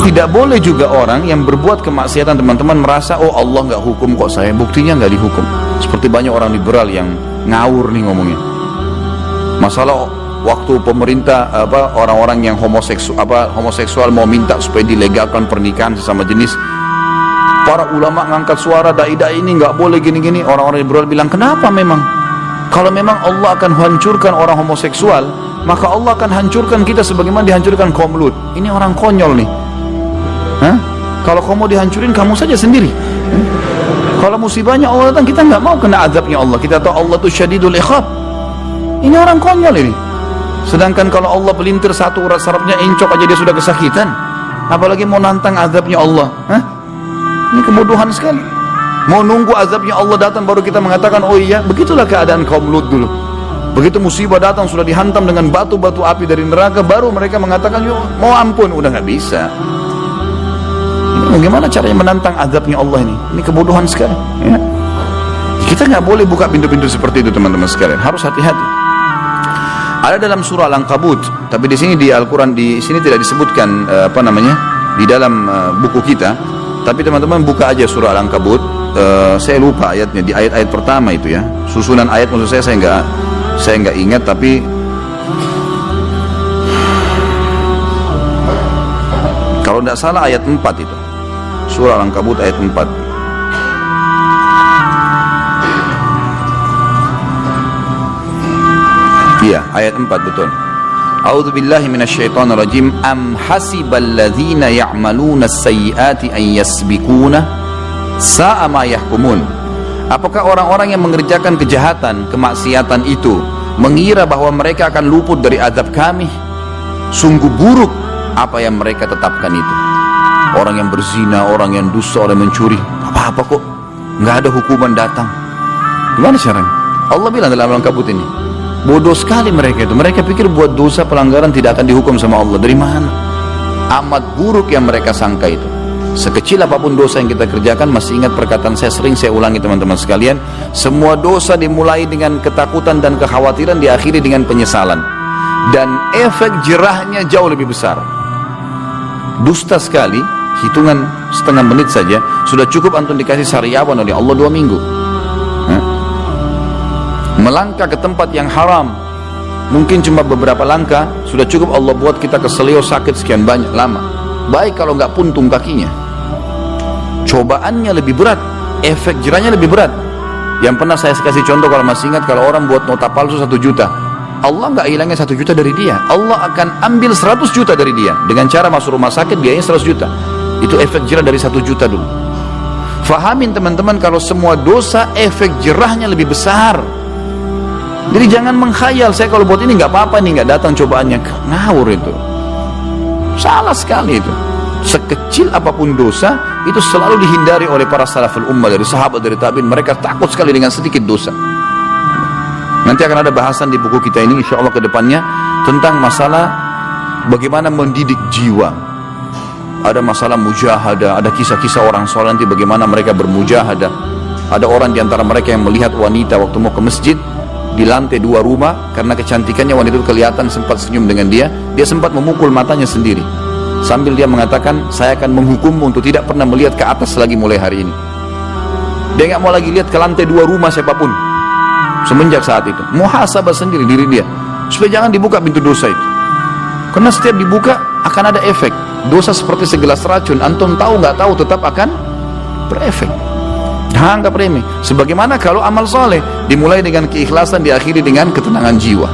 Tidak boleh juga orang yang berbuat kemaksiatan teman-teman merasa, oh Allah nggak hukum kok saya, buktinya nggak dihukum. Seperti banyak orang liberal yang ngawur nih ngomongnya. Masalah waktu pemerintah orang-orang yang homoseksual mau minta supaya dilegalkan pernikahan sesama jenis, para ulama ngangkat suara, dai-dai ini nggak boleh gini-gini. Orang-orang liberal bilang, kenapa memang? Kalau memang Allah akan hancurkan orang homoseksual, maka Allah akan hancurkan kita sebagaimana dihancurkan kaum Lut. Ini orang konyol nih. Hah? Kalau kamu dihancurin, kamu saja sendiri. Kalau musibahnya Allah datang, kita nggak mau kena azabnya Allah. Kita tahu Allah itu syadidul iqab. Ini orang konyol ini. Sedangkan kalau Allah pelintir satu urat sarafnya encok aja dia sudah kesakitan, apalagi mau nantang azabnya Allah. Hah? Ini kebodohan sekali. Mau nunggu azabnya Allah datang baru kita mengatakan, oh iya, begitulah keadaan kaum Lut dulu. Begitu musibah datang sudah dihantam dengan batu-batu api dari neraka, baru mereka mengatakan, mau ampun, udah nggak bisa. Bagaimana caranya menantang azabnya Allah ini? Ini kebodohan sekali. Ya. Kita nggak boleh buka pintu-pintu seperti itu, teman-teman sekalian. Harus hati-hati. Ada dalam surah Al-Ankabut, tapi di sini di Al-Quran di sini tidak disebutkan di dalam buku kita. Tapi teman-teman buka aja surah Al-Ankabut. Saya lupa ayatnya, di ayat-ayat pertama itu ya. Susunan ayat maksud saya nggak ingat, tapi kalau tidak salah ayat 4 itu. Surah Al-Ankabut ayat 4. Iya, ayat 4 betul. A'udzu billahi minasyaitonir rajim. Am hasibal ladzina ya'maluna as-sayyi'ati an yasbiquna sa'a ma yahkumun. Apakah orang-orang yang mengerjakan kejahatan, kemaksiatan itu mengira bahwa mereka akan luput dari azab kami? Sungguh buruk apa yang mereka tetapkan itu. Orang yang berzina, orang yang dusta, orang yang mencuri, apa-apa kok, nggak ada hukuman datang. Gimana caranya? Allah bilang dalam Al-Ankabut ini, bodoh sekali mereka itu. Mereka pikir buat dosa pelanggaran tidak akan dihukum sama Allah. Dari mana? Amat buruk yang mereka sangka itu. Sekecil apapun dosa yang kita kerjakan, masih ingat perkataan saya, sering saya ulangi teman-teman sekalian, semua dosa dimulai dengan ketakutan dan kekhawatiran, diakhiri dengan penyesalan, dan efek jerahnya jauh lebih besar. Dusta sekali, hitungan setengah menit saja sudah cukup antum dikasih sariawan oleh Allah 2 minggu. Melangkah ke tempat yang haram, mungkin cuma beberapa langkah sudah cukup Allah buat kita keselio sakit sekian banyak lama. Baik kalau nggak puntung kakinya. Cobaannya lebih berat, efek jerahnya lebih berat. Yang pernah saya kasih contoh, kalau masih ingat, kalau orang buat nota palsu 1 juta, Allah nggak hilangnya 1 juta dari dia. Allah akan ambil 100 juta dari dia dengan cara masuk rumah sakit, biayanya 100 juta. Itu efek jerah dari 1 juta dulu. Fahamin teman-teman, kalau semua dosa efek jerahnya lebih besar. Jadi jangan mengkhayal, saya kalau buat ini nggak apa-apa nih, nggak datang cobaannya. Ngawur itu, salah sekali itu. Sekecil apapun dosa itu selalu dihindari oleh para salaful ummah, dari sahabat, dari tabi'in. Mereka takut sekali dengan sedikit dosa. Nanti akan ada bahasan di buku kita ini insya Allah ke depannya tentang masalah bagaimana mendidik jiwa. Ada masalah mujahadah, ada kisah-kisah orang soleh nanti bagaimana mereka bermujahadah. Ada orang di antara mereka yang melihat wanita waktu mau ke masjid di lantai 2 rumah, karena kecantikannya wanita itu kelihatan, sempat senyum dengan dia sempat memukul matanya sendiri sambil dia mengatakan, saya akan menghukummu untuk tidak pernah melihat ke atas lagi mulai hari ini. Dia nggak mau lagi lihat ke lantai 2 rumah siapapun semenjak saat itu. Muhasabah sendiri diri dia supaya jangan dibuka pintu dosa itu, karena setiap dibuka akan ada efek. Dosa seperti segelas racun, antum tahu nggak tahu tetap akan berefek. Anggap remeh. Sebagaimana kalau amal soleh dimulai dengan keikhlasan, diakhiri dengan ketenangan jiwa.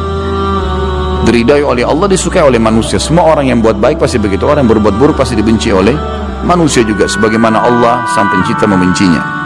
Diridai oleh Allah, disukai oleh manusia. Semua orang yang buat baik pasti begitu, orang yang berbuat buruk pasti dibenci oleh manusia juga, sebagaimana Allah sang pencipta membencinya.